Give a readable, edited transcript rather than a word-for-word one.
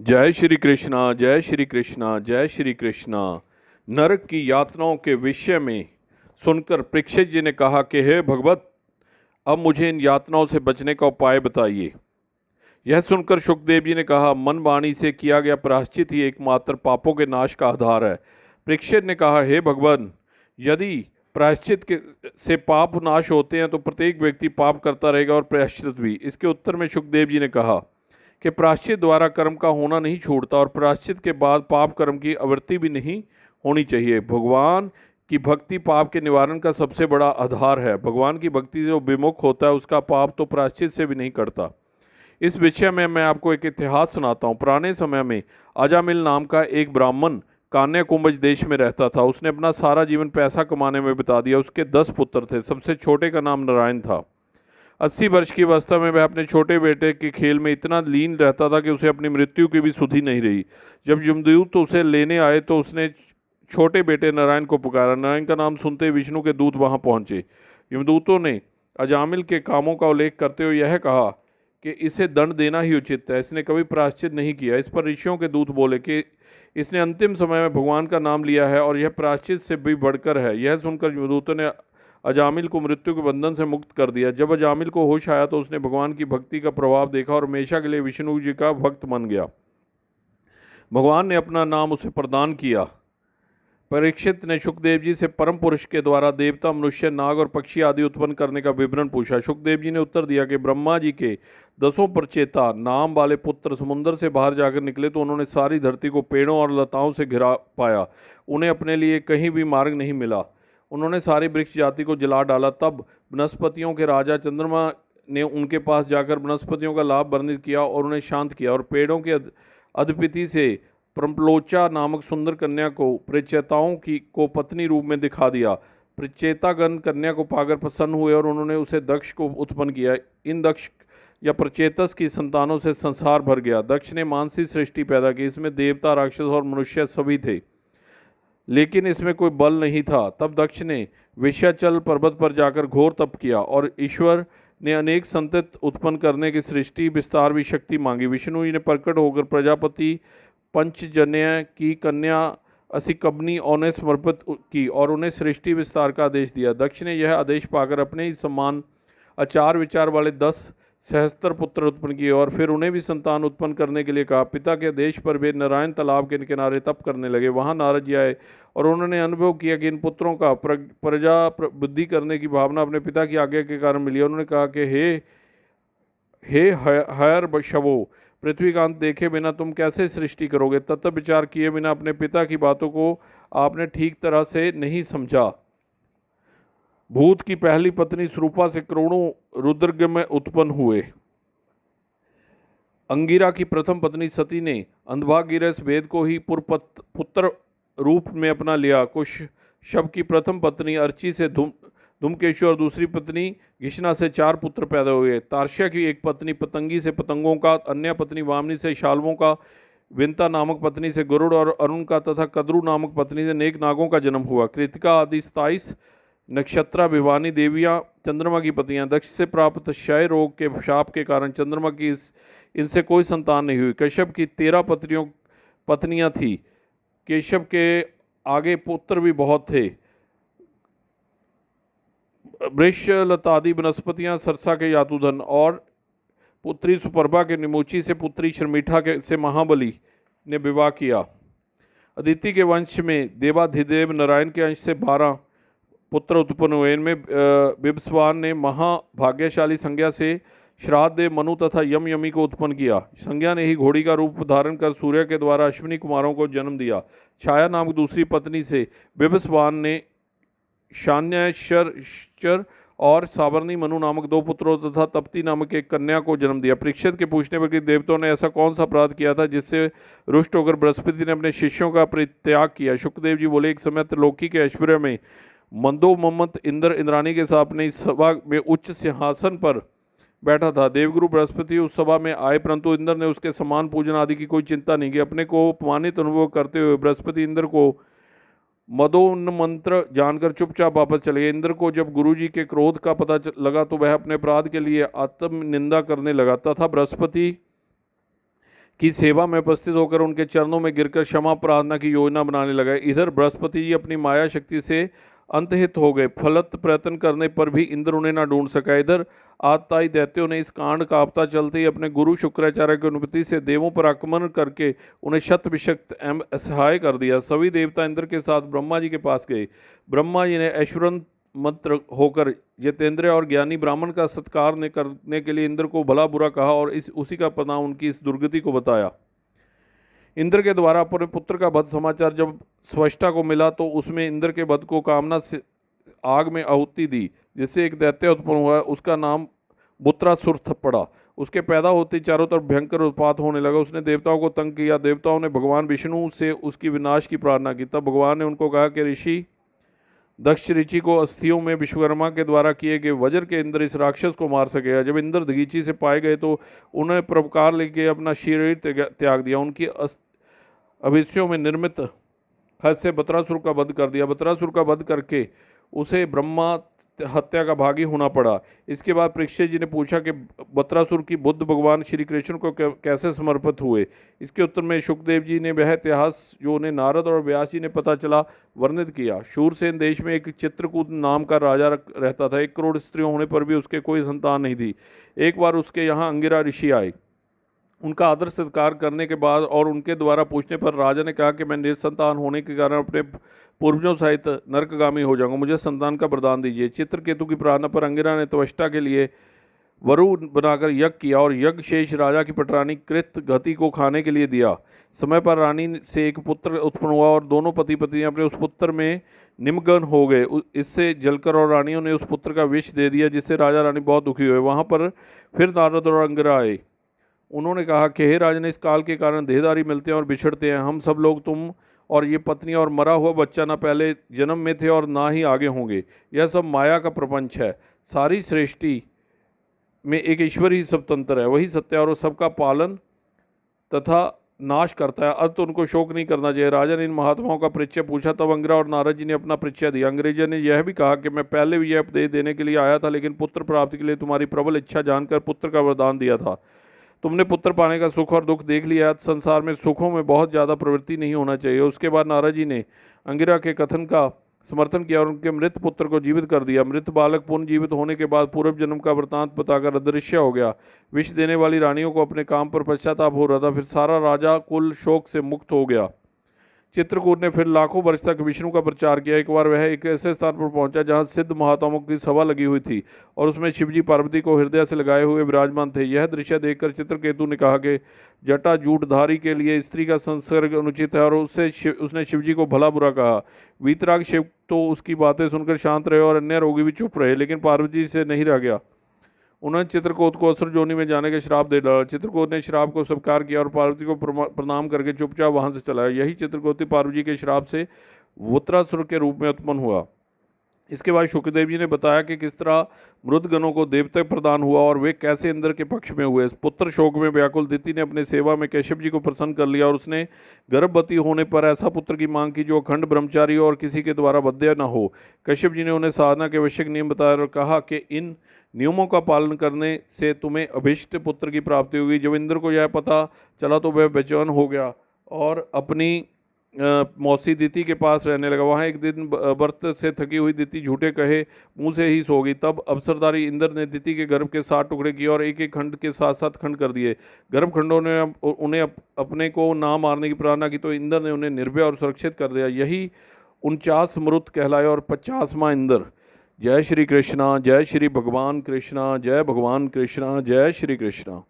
जय श्री कृष्णा, जय श्री कृष्णा, जय श्री कृष्णा। नरक की यातनाओं के विषय में सुनकर परीक्षित जी ने कहा कि हे भगवत, अब मुझे इन यातनाओं से बचने का उपाय बताइए। यह सुनकर शुकदेव जी ने कहा, मन वाणी से किया गया प्रायश्चित ही एकमात्र पापों के नाश का आधार है। परीक्षित ने कहा, हे भगवान, यदि प्रायश्चित के से पाप नाश होते हैं तो प्रत्येक व्यक्ति पाप करता रहेगा और प्रायश्चित भी। इसके उत्तर में शुकदेव जी ने कहा कि प्रायश्चित द्वारा कर्म का होना नहीं छूटता और प्रायश्चित के बाद पाप कर्म की आवृत्ति भी नहीं होनी चाहिए। भगवान की भक्ति पाप के निवारण का सबसे बड़ा आधार है। भगवान की भक्ति जो विमुख होता है उसका पाप तो प्रायश्चित से भी नहीं करता। इस विषय में मैं आपको एक इतिहास सुनाता हूँ। पुराने समय में अजामिल नाम का एक ब्राह्मण कान्याकुब्ज देश में रहता था। उसने अपना सारा जीवन पैसा कमाने में बिता दिया। उसके 10 पुत्र थे। सबसे छोटे का नाम नारायण था। 80 वर्ष की अवस्था में वह अपने छोटे बेटे के खेल में इतना लीन रहता था कि उसे अपनी मृत्यु की भी सुधि नहीं रही। जब यमदूत उसे लेने आए तो उसने छोटे बेटे नारायण को पुकारा। नारायण का नाम सुनते ही विष्णु के दूत वहां पहुंचे। यमदूतों ने अजामिल के कामों का उल्लेख करते हुए यह कहा कि इसे दंड देना ही उचित है, इसने कभी प्रायश्चित नहीं किया। इस पर ऋषियों के दूत बोले कि इसने अंतिम समय में भगवान का नाम लिया है और यह प्रायश्चित से भी बढ़कर है। यह सुनकर यमदूतों ने अजामिल को मृत्यु के बंधन से मुक्त कर दिया। जब अजामिल को होश आया तो उसने भगवान की भक्ति का प्रभाव देखा और हमेशा के लिए विष्णु जी का भक्त बन गया। भगवान ने अपना नाम उसे प्रदान किया। परीक्षित ने शुकदेव जी से परम पुरुष के द्वारा देवता, मनुष्य, नाग और पक्षी आदि उत्पन्न करने का विवरण पूछा। शुकदेव जी ने उत्तर दिया कि ब्रह्मा जी के 10 प्रचेता नाम वाले पुत्र समुद्र से बाहर जाकर निकले तो उन्होंने सारी धरती को पेड़ों और लताओं से घिरा पाया। उन्हें अपने लिए कहीं भी मार्ग नहीं मिला। उन्होंने सारी वृक्ष जाति को जला डाला। तब वनस्पतियों के राजा चंद्रमा ने उनके पास जाकर वनस्पतियों का लाभ वर्णित किया और उन्हें शांत किया और पेड़ों के अधिपति से प्रम्पलोचा नामक सुंदर कन्या को प्रचेताओं की को पत्नी रूप में दिखा दिया। प्रचेतागण कन्या को पाकर प्रसन्न हुए और उन्होंने उसे दक्ष को उत्पन्न किया। इन दक्ष या प्रचेतस की संतानों से संसार भर गया। दक्ष ने मानसी सृष्टि पैदा की। इसमें देवता, राक्षस और मनुष्य सभी थे, लेकिन इसमें कोई बल नहीं था। तब दक्ष ने विश्वाचल पर्वत पर जाकर घोर तप किया और ईश्वर ने अनेक संतति उत्पन्न करने की सृष्टि विस्तार भी शक्ति मांगी। विष्णु जी ने प्रकट होकर प्रजापति पंचजन्य की कन्या असिकबनी उन्हें समर्पित की और उन्हें सृष्टि विस्तार का आदेश दिया। दक्ष ने यह आदेश पाकर अपने ही समान आचार विचार वाले 10 सहस्त्र पुत्र उत्पन्न किए और फिर उन्हें भी संतान उत्पन्न करने के लिए कहा। पिता के आदेश पर वे नारायण तालाब के किनारे तप करने लगे। वहां नारद जी आए और उन्होंने अनुभव किया कि इन पुत्रों का प्रजा बुद्धि करने की भावना अपने पिता की आज्ञा के कारण मिली। उन्होंने कहा कि हे हर शवो, पृथ्वी का अंत देखे बिना तुम कैसे सृष्टि करोगे? तत्व विचार किए बिना अपने पिता की बातों को आपने ठीक तरह से नहीं समझा। भूत की पहली पत्नी स्वरूपा से करोड़ों रुद्रग में उत्पन्न हुए। अंगिरा की प्रथम पत्नी सती ने अंधभागिरस वेद को ही पुत्र रूप में अपना लिया। कुश शब की प्रथम पत्नी अर्ची से धूमकेशु और दूसरी पत्नी घिष्णा से 4 पुत्र पैदा हुए। तार्ष्या की एक पत्नी पतंगी से पतंगों का, अन्य पत्नी वामनी से शाल्वों का, विंता नामक पत्नी से गरुड़ और अरुण का तथा कद्रु नामक पत्नी से नेक नागों का जन्म हुआ। कृतिका आदि 27 नक्षत्रा भिवानी देवियां चंद्रमा की पत्नियां। दक्ष से प्राप्त क्षय रोग के शाप के कारण चंद्रमा की इनसे कोई संतान नहीं हुई। कश्यप की 13 पत्नियां थी। केशव के आगे पुत्र भी बहुत थे। वृक्ष लतादि वनस्पतियां सरसा के यातुधन और पुत्री सुप्रभा के निमोची से पुत्री शर्मिष्ठा के से महाबली ने विवाह किया। अदिति के वंश में देवाधिदेव नारायण के अंश से 12 पुत्र उत्पन्न हुए। इनमें बिभस्वान ने महाभाग्यशाली संज्ञा से श्राद्ध देव मनु तथा यमी को उत्पन्न किया। संज्ञा ने ही घोड़ी का रूप धारण कर सूर्य के द्वारा अश्विनी कुमारों को जन्म दिया। छाया नामक दूसरी पत्नी से बिभस्वान ने शान्यशर और सावर्णी मनु नामक 2 पुत्रों तथा तप्ती नामक एक कन्या को जन्म दिया। परीक्षित के पूछने पर कि देवताओं ने ऐसा कौन सा अपराध किया था जिससे रुष्ट होकर बृहस्पति ने अपने शिष्यों का परित्याग किया? शुकदेव जी बोले, एक समय त्रिलोकी के ऐश्वर्य में मंदोममत इंद्र इंद्राणी के साथ अपनी सभा में उच्च सिंहासन पर बैठा था। देवगुरु बृहस्पति उस सभा में आए, परंतु इंद्र ने उसके समान पूजन आदि की कोई चिंता नहीं की। अपने को अपमानित अनुभव करते हुए बृहस्पति इंद्र को मदोन्मंत्र जानकर चुपचाप वापस चले गए। इंद्र को जब गुरुजी के क्रोध का पता लगा तो वह अपने अपराध के लिए आत्म निंदा करने लगा तथा बृहस्पति की सेवा में उपस्थित होकर उनके चरणों में गिरकर क्षमा प्रार्थना की योजना बनाने लगा। इधर बृहस्पति जी अपनी माया शक्ति से अंतहित हो गए। फलत प्रयत्न करने पर भी इंद्र उन्हें न ढूंढ सका। इधर आतताई दैत्यों ने इस कांड का आपता चलते ही अपने गुरु शुक्राचार्य की अनुमति से देवों पर आक्रमण करके उन्हें शत विषक्त एवं असहाय कर दिया। सभी देवता इंद्र के साथ ब्रह्मा जी के पास गए। ब्रह्मा जी ने ऐश्वर्य मंत्र होकर यतेंद्र और ज्ञानी ब्राह्मण का सत्कार करने के लिए इंद्र को भला बुरा कहा और उसी का परिणाम उनकी इस दुर्गति को बताया। इंद्र के द्वारा अपने पुत्र का वध समाचार जब स्वस्था को मिला तो उसमें इंद्र के वध को कामना से आग में आहुति दी, जिससे एक दैत्य उत्पन्न हुआ। उसका नाम बुत्रासुर पड़ा। उसके पैदा होते चारों तरफ भयंकर उत्पात होने लगा। उसने देवताओं को तंग किया। देवताओं ने भगवान विष्णु से उसकी विनाश की प्रार्थना की। तब भगवान ने उनको कहा कि ऋषि दक्ष ऋषि को अस्थियों में विश्वकर्मा के द्वारा किए गए वज्र के इंद्र इस राक्षस को मार सकेगा। जब इंद्र दगीची से पाए गए तो उन्होंने प्रवकार लेके अपना शरीर त्याग दिया। उनकी अभिष्यों में निर्मित खत से बत्रासुर का वध कर दिया। बत्रासुर का वध करके उसे ब्रह्मा हत्या का भागी होना पड़ा। इसके बाद परीक्षित जी ने पूछा कि बत्रासुर की बुद्ध भगवान श्री कृष्ण को कैसे समर्पित हुए। इसके उत्तर में शुकदेव जी ने वह इतिहास जो उन्हें नारद और व्यास जी ने पता चला वर्णित किया। शूरसेन देश में एक चित्रकूट नाम का राजा रहता था। 1 करोड़ स्त्रियों होने पर भी उसके कोई संतान नहीं थी। एक बार उसके यहाँ अंगिरा ऋषि आए। उनका आदर सत्कार करने के बाद और उनके द्वारा पूछने पर राजा ने कहा कि मैं निसंतान होने के कारण अपने पूर्वजों सहित नरकगामी हो जाऊंगा, मुझे संतान का वरदान दीजिए। चित्रकेतु की प्रार्थना पर अंगिरा ने त्वष्टा के लिए वरु बनाकर यज्ञ किया और यज्ञ शेष राजा की पटरानी कृत गति को खाने के लिए दिया। समय पर रानी से एक पुत्र उत्पन्न हुआ और दोनों पति पत्नी अपने उस पुत्र में निमग्न हो गए। इससे जलकर और रानियों ने उस पुत्र का विष दे दिया, जिससे राजा रानी बहुत दुखी हुए। वहाँ पर फिर नारद और अंगिरा आए। उन्होंने कहा कि हे राजन, इस काल के कारण देहदारी मिलते हैं और बिछड़ते हैं। हम सब लोग तुम और ये पत्नी और मरा हुआ बच्चा ना पहले जन्म में थे और ना ही आगे होंगे। यह सब माया का प्रपंच है। सारी सृष्टि में एक ईश्वर ही स्वतंत्र है, वही सत्य और सबका पालन तथा नाश करता है। अब तो उनको शोक नहीं करना चाहिए। राजा ने इन महात्माओं का परिचय पूछा। तब अंगिरा और नारद जी ने अपना परिचय दिया। अंग्रेजों ने यह भी कहा कि मैं पहले भी यह उपदेश देने के लिए आया था, लेकिन पुत्र प्राप्ति के लिए तुम्हारी प्रबल इच्छा जानकर पुत्र का वरदान दिया था। तुमने पुत्र पाने का सुख और दुख देख लिया। संसार में सुखों में बहुत ज़्यादा प्रवृत्ति नहीं होना चाहिए। उसके बाद नारद जी ने अंगिरा के कथन का समर्थन किया और उनके मृत पुत्र को जीवित कर दिया। मृत बालक पुनः जीवित होने के बाद पूर्व जन्म का वृतांत बताकर अदृश्य हो गया। विष देने वाली रानियों को अपने काम पर पश्चाताप हो रहा था। फिर सारा राजा कुल शोक से मुक्त हो गया। चित्रकूट ने फिर लाखों वर्ष तक विष्णु का प्रचार किया। एक बार वह एक ऐसे स्थान पर पहुंचा जहां सिद्ध महात्माओं की सभा लगी हुई थी और उसमें शिवजी पार्वती को हृदय से लगाए हुए विराजमान थे। यह दृश्य देखकर चित्रकेतु ने कहा कि जटा जूटधारी के लिए स्त्री का संसर्ग अनुचित है और उसने शिवजी को भला बुरा कहा। वीतराग शिव तो उसकी बातें सुनकर शांत रहे और अन्य रोगी भी चुप रहे, लेकिन पार्वती से नहीं रह गया। उन्होंने चित्रकूट को असुर योनि में जाने का श्राप दे डाला। चित्रकूट ने श्राप को स्वीकार किया और पार्वती को प्रणाम करके चुपचाप वहां से चला। यही चित्रकूट पार्वती के श्राप से वुत्रासुर के रूप में उत्पन्न हुआ। इसके बाद शुक्रदेव जी ने बताया कि किस तरह मृदगणों को देवता प्रदान हुआ और वे कैसे इंद्र के पक्ष में हुए। पुत्र शोक में व्याकुल दिति ने अपने सेवा में कश्यप जी को प्रसन्न कर लिया और उसने गर्भवती होने पर ऐसा पुत्र की मांग की जो अखंड ब्रह्मचारी और किसी के द्वारा वध्य न हो। कश्यप जी ने उन्हें साधना के आवश्यक नियम बताए और कहा कि इन नियमों का पालन करने से तुम्हें अभिष्ट पुत्र की प्राप्ति होगी। जब इंद्र को यह पता चला तो वह बेचैन हो गया और अपनी मौसी दिति के पास रहने लगा। वहाँ एक दिन व्रत से थकी हुई दिति झूठे कहे मुंह से ही सो गई। तब अवसरदारी इंद्र ने दिति के गर्भ के 7 टुकड़े किए और एक एक खंड के 7-7 खंड कर दिए। गर्भखंडों ने उन्हें अपने को ना मारने की प्रार्थना की तो इंद्र ने उन्हें निर्भय और सुरक्षित कर दिया। यही 49 मरुत कहलाए और 50वां इंद्र। जय श्री कृष्णा, जय श्री भगवान कृष्णा, जय भगवान कृष्णा, जय श्री कृष्णा।